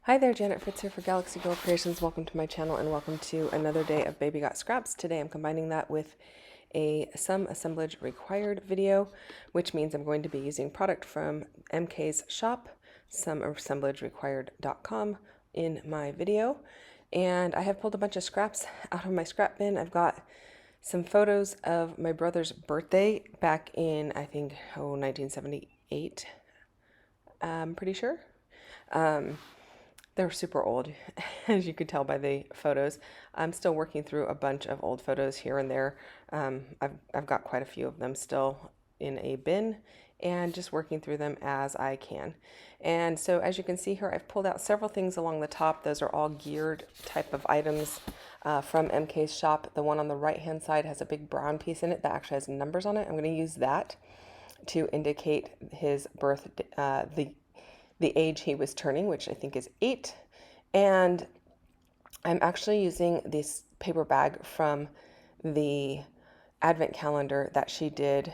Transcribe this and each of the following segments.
Hi there, Janet Fritz here for Galaxy Girl Creations. Welcome to my channel and welcome to another day of Baby Got Scraps. Today I'm combining that with a some assemblage required video, which means I'm going to be using product from MK's shop, someassemblagerequired.com, in my video. And I have pulled a bunch of scraps out of my scrap bin. I've got some photos of my brother's birthday back in, I think, 1978, I'm pretty sure. They're super old, as you could tell by the photos. I'm still working through a bunch of old photos here and there. I've got quite a few of them still in a bin and just working through them as I can. And so as you can see here, I've pulled out several things along the top. Those are all geared type of items from MK's shop. The one on the right hand side has a big brown piece in it that actually has numbers on it. I'm going to use that to indicate his birth, the age he was turning, which I think is 8. And I'm actually using this paper bag from the advent calendar that she did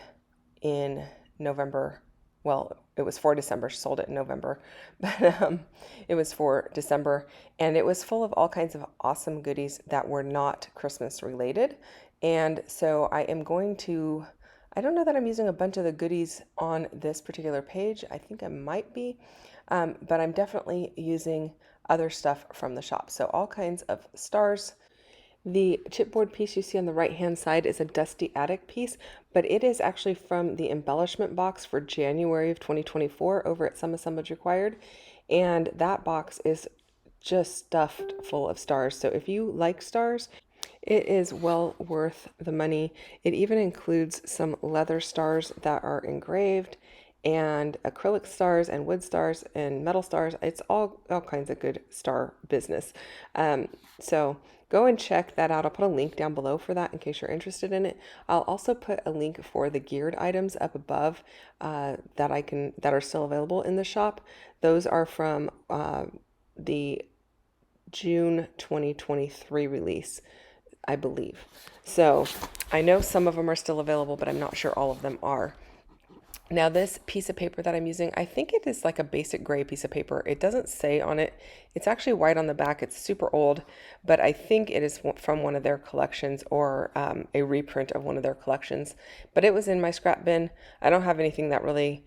in November. Well, it was for December. She sold it in November, but it was for December, and it was full of all kinds of awesome goodies that were not Christmas related. And so I am going to, I don't know that I'm using a bunch of the goodies on this particular page. I think I might be, but I'm definitely using other stuff from the shop. So all kinds of stars. The chipboard piece you see on the right hand side is a Dusty Attic piece, but it is actually from the embellishment box for January of 2024 over at Some Assemblage Required. And that box is just stuffed full of stars. So if you like stars, it is well worth the money. It even includes some leather stars that are engraved and acrylic stars and wood stars and metal stars. It's all kinds of good star business. So go and check that out. I'll put a link down below for that in case you're interested in it. I'll also put a link for the geared items up above that are still available in the shop. Those are from the June 2023 release, I believe. So I know some of them are still available, but I'm not sure all of them are. Now this piece of paper that I'm using, I think it is like a basic gray piece of paper. It doesn't say on it. It's actually white on the back. It's super old, but I think it is from one of their collections or a reprint of one of their collections. But it was in my scrap bin. I don't have anything that really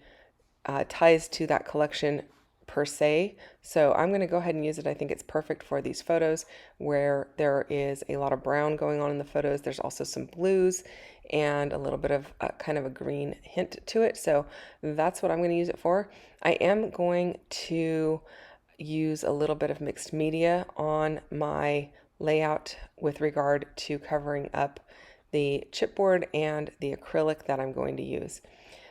ties to that collection per se, so I'm going to go ahead and use it. I think it's perfect for these photos where there is a lot of brown going on in the photos. There's also some blues and a little bit of kind of a green hint to it, so that's what I'm going to use it for. I am going to use a little bit of mixed media on my layout with regard to covering up the chipboard and the acrylic that I'm going to use.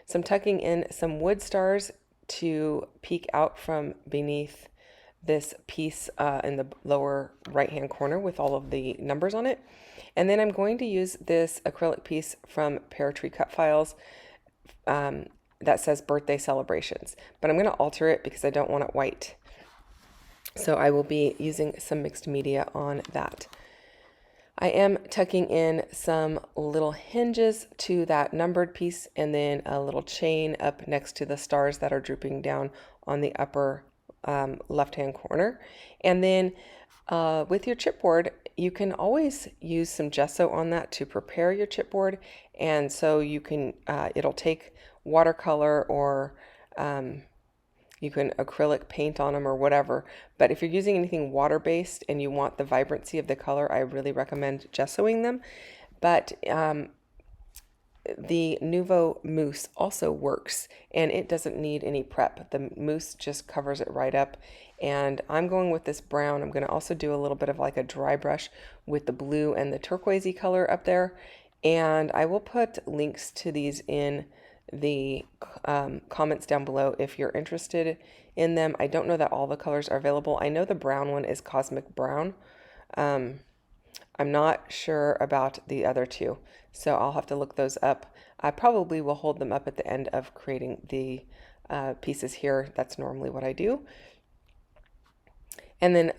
So I'm tucking in some wood stars to peek out from beneath this piece in the lower right hand corner with all of the numbers on it. And then I'm going to use this acrylic piece from Pear Tree Cut Files that says birthday celebrations, but I'm going to alter it because I don't want it white. So I will be using some mixed media on that. I am tucking in some little hinges to that numbered piece and then a little chain up next to the stars that are drooping down on the upper left-hand corner. And then with your chipboard, you can always use some gesso on that to prepare your chipboard. And so you can, it'll take watercolor or you can acrylic paint on them or whatever. But if you're using anything water-based and you want the vibrancy of the color, I really recommend gessoing them. But the Nuvo mousse also works, and it doesn't need any prep. The mousse just covers it right up. And I'm going with this brown. I'm going to also do a little bit of like a dry brush with the blue and the turquoisey color up there. And I will put links to these in the comments down below if you're interested in them. I don't know that all the colors are available. I know the brown one is Cosmic Brown. I'm not sure about the other two, so I'll have to look those up. I probably will hold them up at the end of creating the pieces here. That's normally what I do. And then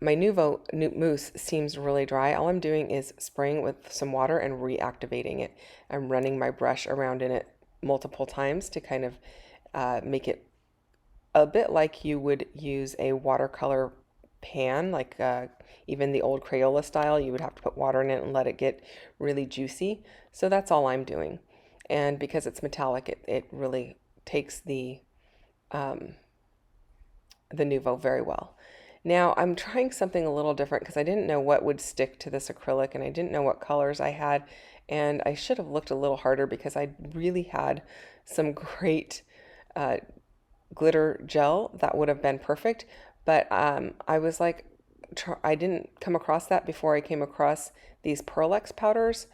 my Nuvo mousse seems really dry. All I'm doing is spraying with some water and reactivating it. I'm running my brush around in it multiple times to kind of make it a bit like you would use a watercolor pan, like even the old Crayola style. You would have to put water in it and let it get really juicy. So that's all I'm doing. And because it's metallic, it really takes um, the Nuvo very well. Now I'm trying something a little different because I didn't know what would stick to this acrylic and I didn't know what colors I had. And I should have looked a little harder because I really had some great uh, glitter gel that would have been perfect. But I was like, I didn't come across that before I came across these Pearl X powders.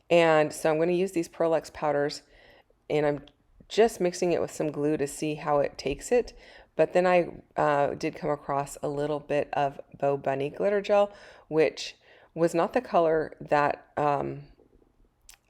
And so I'm going to use these Pearl X powders and I'm just mixing it with some glue to see how it takes it. But then I did come across a little bit of Bo Bunny glitter gel, which was not the color that, I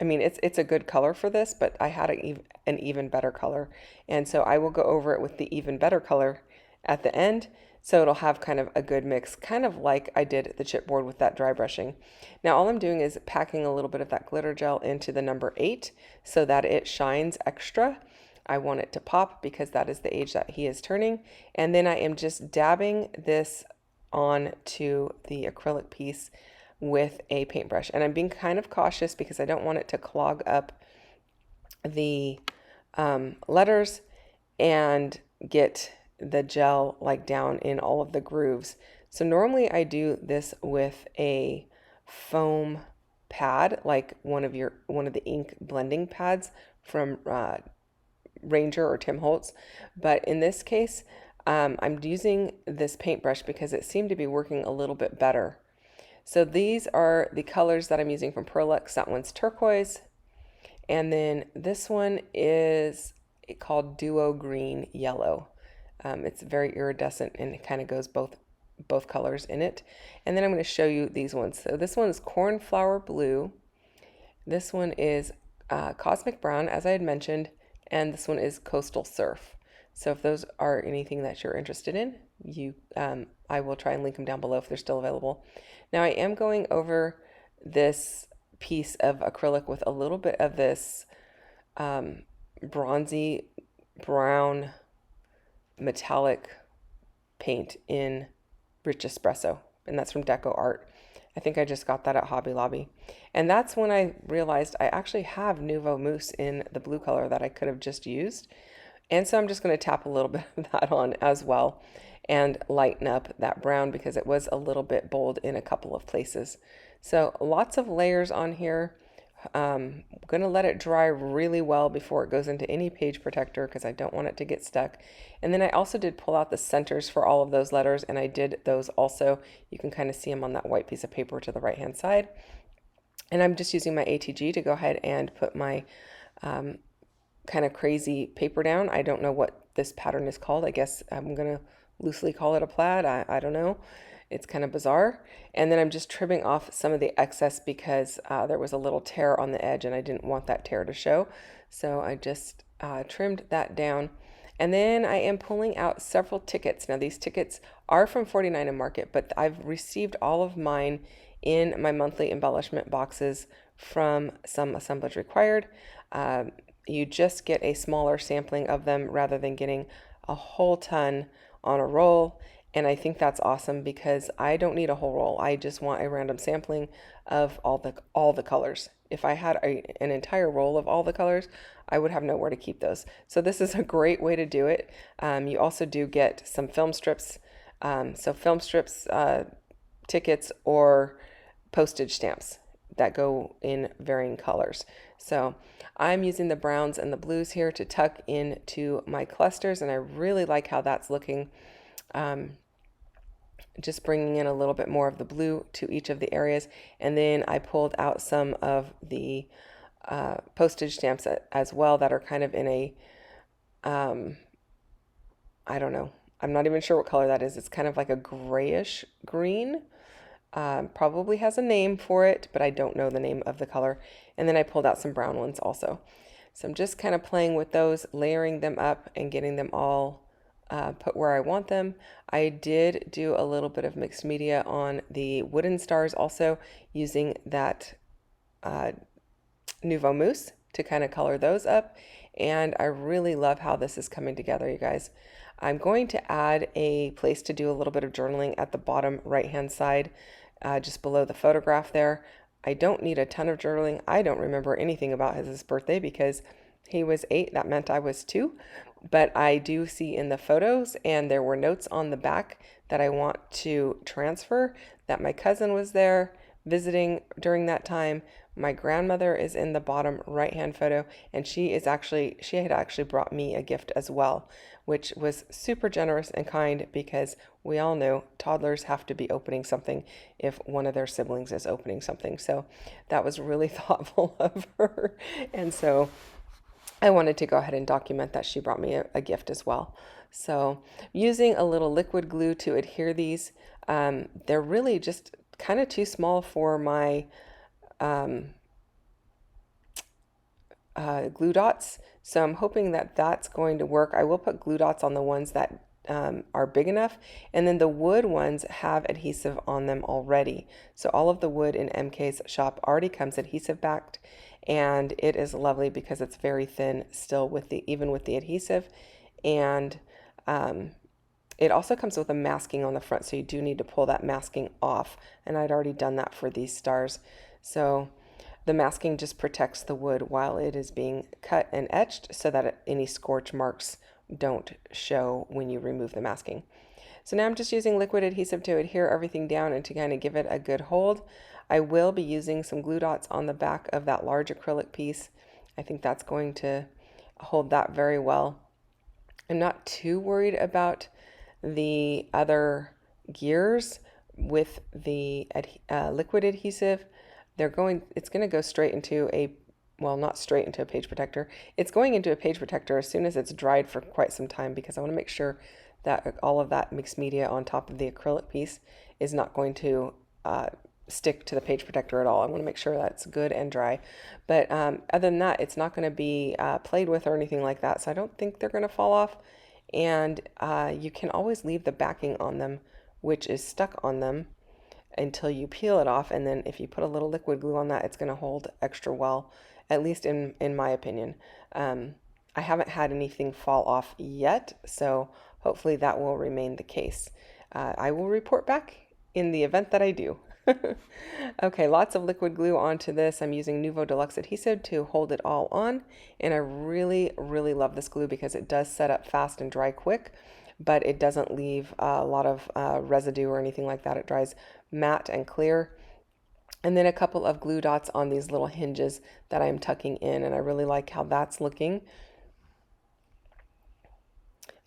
mean, it's a good color for this, but I had an even better color. And so I will go over it with the even better color at the end. So it'll have kind of a good mix, kind of like I did the chipboard with that dry brushing. Now all I'm doing is packing a little bit of that glitter gel into the number 8 so that it shines extra. I want it to pop because that is the age that he is turning. And then I am just dabbing this on to the acrylic piece with a paintbrush. And I'm being kind of cautious because I don't want it to clog up the letters and get the gel like down in all of the grooves. So normally I do this with a foam pad, like one of the ink blending pads from Ranger or Tim Holtz. But in this case, I'm using this paintbrush because it seemed to be working a little bit better. So these are the colors that I'm using from Pearl X. That one's turquoise. And then this one is called Duo Green Yellow. It's very iridescent and it kind of goes both colors in it. And then I'm going to show you these ones. So this one is Cornflower Blue. This one is Cosmic Brown, as I had mentioned. And this one is Coastal Surf. So if those are anything that you're interested in, I will try and link them down below if they're still available. Now I am going over this piece of acrylic with a little bit of this bronzy brown metallic paint in Rich Espresso, and that's from Deco Art. I think I just got that at Hobby Lobby. And that's when I realized I actually have Nouveau Mousse in the blue color that I could have just used. And so I'm just going to tap a little bit of that on as well and lighten up that brown because it was a little bit bold in a couple of places. So lots of layers on here. I'm going to let it dry really well before it goes into any page protector because I don't want it to get stuck. And then I also did pull out the centers for all of those letters, and I did those also. You can kind of see them on that white piece of paper to the right hand side. And I'm just using my ATG to go ahead and put my kind of crazy paper down. I don't know what this pattern is called. I guess I'm going to loosely call it a plaid. I don't know. It's kind of bizarre. And then I'm just trimming off some of the excess because there was a little tear on the edge and I didn't want that tear to show. So I just trimmed that down. And then I am pulling out several tickets. Now these tickets are from 49 and Market, but I've received all of mine in my monthly embellishment boxes from some Assemblage Required. You just get a smaller sampling of them rather than getting a whole ton on a roll. And I think that's awesome because I don't need a whole roll. I just want a random sampling of all the colors. If I had an entire roll of all the colors, I would have nowhere to keep those. So this is a great way to do it. You also do get some film strips. So film strips, tickets, or postage stamps that go in varying colors. So I'm using the browns and the blues here to tuck into my clusters, and I really like how that's looking. Just bringing in a little bit more of the blue to each of the areas. And then I pulled out some of the postage stamps as well that are kind of in a, I don't know. I'm not even sure what color that is. It's kind of like a grayish green. Probably has a name for it, but I don't know the name of the color. And then I pulled out some brown ones also. So I'm just kind of playing with those, layering them up and getting them all put where I want them. I did do a little bit of mixed media on the wooden stars also using that Nouveau Mousse to kind of color those up. And I really love how this is coming together, you guys. I'm going to add a place to do a little bit of journaling at the bottom right-hand side, just below the photograph there. I don't need a ton of journaling. I don't remember anything about his birthday because he was 8. That meant I was 2. But I do see in the photos, and there were notes on the back that I want to transfer, that my cousin was there visiting during that time. My grandmother is in the bottom right-hand photo, and she had actually brought me a gift as well, which was super generous and kind because we all know toddlers have to be opening something if one of their siblings is opening something. So that was really thoughtful of her. And so I wanted to go ahead and document that she brought me a gift as well. So using a little liquid glue to adhere these, they're really just kind of too small for my glue dots. So I'm hoping that that's going to work. I will put glue dots on the ones that are big enough, and then the wood ones have adhesive on them already. So all of the wood in MK's shop already comes adhesive backed, and it is lovely because it's very thin still even with the adhesive. And it also comes with a masking on the front, so you do need to pull that masking off, and I'd already done that for these stars. So the masking just protects the wood while it is being cut and etched so that any scorch marks don't show when you remove the masking. So now I'm just using liquid adhesive to adhere everything down and to kind of give it a good hold. I will be using some glue dots on the back of that large acrylic piece. I think that's going to hold that very well. I'm not too worried about the other gears with the liquid adhesive. It's going to go straight into not straight into a page protector. It's going into a page protector as soon as it's dried for quite some time because I want to make sure that all of that mixed media on top of the acrylic piece is not going to stick to the page protector at all. I want to make sure that's good and dry. But other than that, it's not going to be played with or anything like that. So I don't think they're going to fall off. And you can always leave the backing on them, which is stuck on them, until you peel it off. And then if you put a little liquid glue on that, it's going to hold extra well, at least in my opinion. I haven't had anything fall off yet, so hopefully that will remain the case. I will report back in the event that I do. Okay, lots of liquid glue onto this. I'm using Nuvo Deluxe adhesive to hold it all on, and I really, really love this glue because it does set up fast and dry quick, but it doesn't leave a lot of residue or anything like that. It dries matte and clear. And then a couple of glue dots on these little hinges that I'm tucking in, and I really like how that's looking.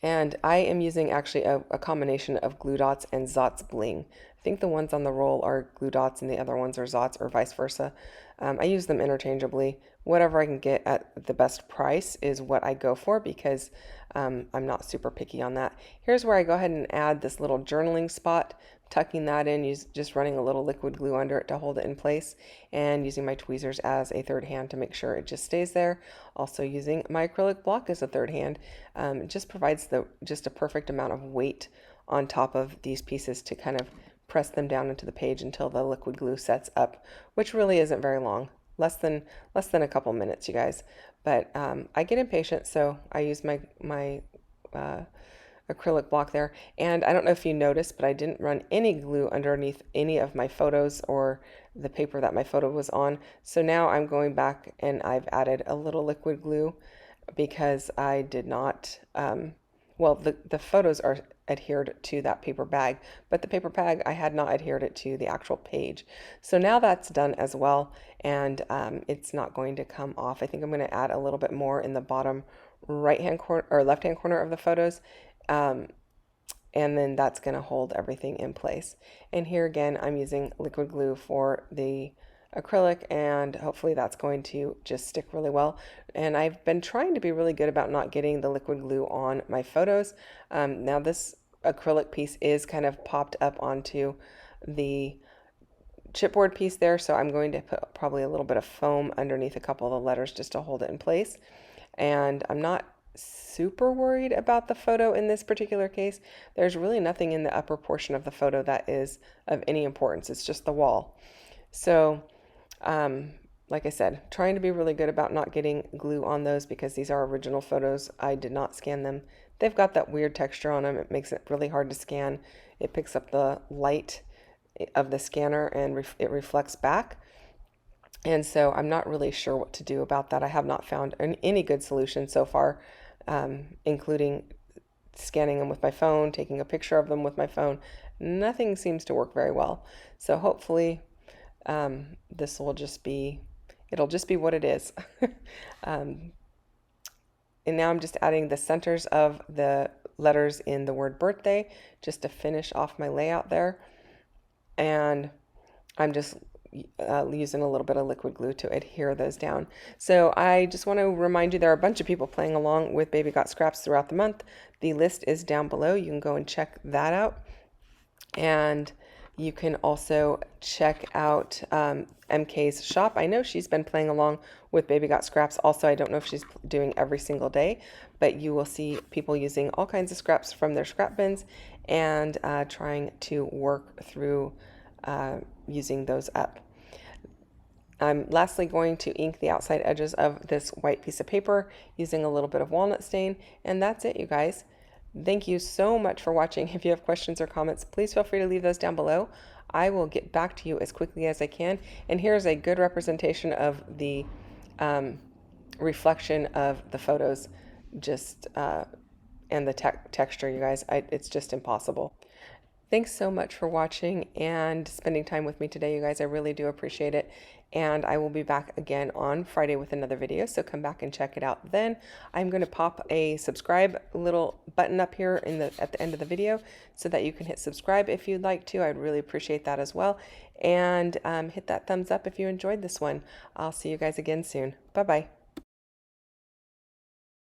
And I am using actually a combination of glue dots and Zotz bling. I think the ones on the roll are glue dots and the other ones are Zotz, or vice versa. I use them interchangeably. Whatever I can get at the best price is what I go for because I'm not super picky on that. Here's where I go ahead and add this little journaling spot, tucking that in, just running a little liquid glue under it to hold it in place, and using my tweezers as a third hand to make sure it just stays there. Also using my acrylic block as a third hand. It just provides just a perfect amount of weight on top of these pieces to kind of press them down into the page until the liquid glue sets up, which really isn't very long, less than a couple minutes, you guys. But I get impatient, so I use my acrylic block there. And I don't know if you noticed, but I didn't run any glue underneath any of my photos or the paper that my photo was on. So now I'm going back and I've added a little liquid glue because I did not, the photos are adhered to that paper bag, but the paper bag, I had not adhered it to the actual page. So now that's done as well, and it's not going to come off. I think I'm going to add a little bit more in the bottom right-hand corner or left-hand corner of the photos, and then that's going to hold everything in place. And here again, I'm using liquid glue for the acrylic, and hopefully that's going to just stick really well. And I've been trying to be really good about not getting the liquid glue on my photos. Now this acrylic piece is kind of popped up onto the chipboard piece there, so I'm going to put probably a little bit of foam underneath a couple of the letters just to hold it in place. And I'm not super worried about the photo in this particular case. There's really nothing in the upper portion of the photo that is of any importance. It's just the wall. So like I said, trying to be really good about not getting glue on those because these are original photos. I did not scan them. they've got that weird texture on them. It makes it really hard to scan. It picks up the light of the scanner and it reflects back. And so I'm not really sure what to do about that. I have not found any good solution so far, including scanning them with my phone, taking a picture of them with my phone. Nothing seems to work very well. So hopefully this will just be, it'll just be what it is. And now I'm just adding the centers of the letters in the word birthday just to finish off my layout there. And I'm just using a little bit of liquid glue to adhere those down. So I just want to remind you there are a bunch of people playing along with Baby Got Scraps throughout the month. The list is down below. You can go and check that out. And you can also check out MK's shop. I know she's been playing along with Baby Got Scraps. Also, I don't know if she's doing every single day, but you will see people using all kinds of scraps from their scrap bins and trying to work through using those up. I'm lastly going to ink the outside edges of this white piece of paper using a little bit of walnut stain, and that's it, you guys. Thank you so much for watching. If you have questions or comments, please feel free to leave those down below. I will get back to you as quickly as I can. And here's a good representation of the reflection of the photos, just and the texture, you guys. It's just impossible. Thanks so much for watching and spending time with me today, you guys. I really do appreciate it. And I will be back again on Friday with another video, so come back and check it out then. I'm going to pop a subscribe little button up here at the end of the video so that you can hit subscribe if you'd like to. I'd really appreciate that as well. And hit that thumbs up if you enjoyed this one. I'll see you guys again soon. Bye-bye.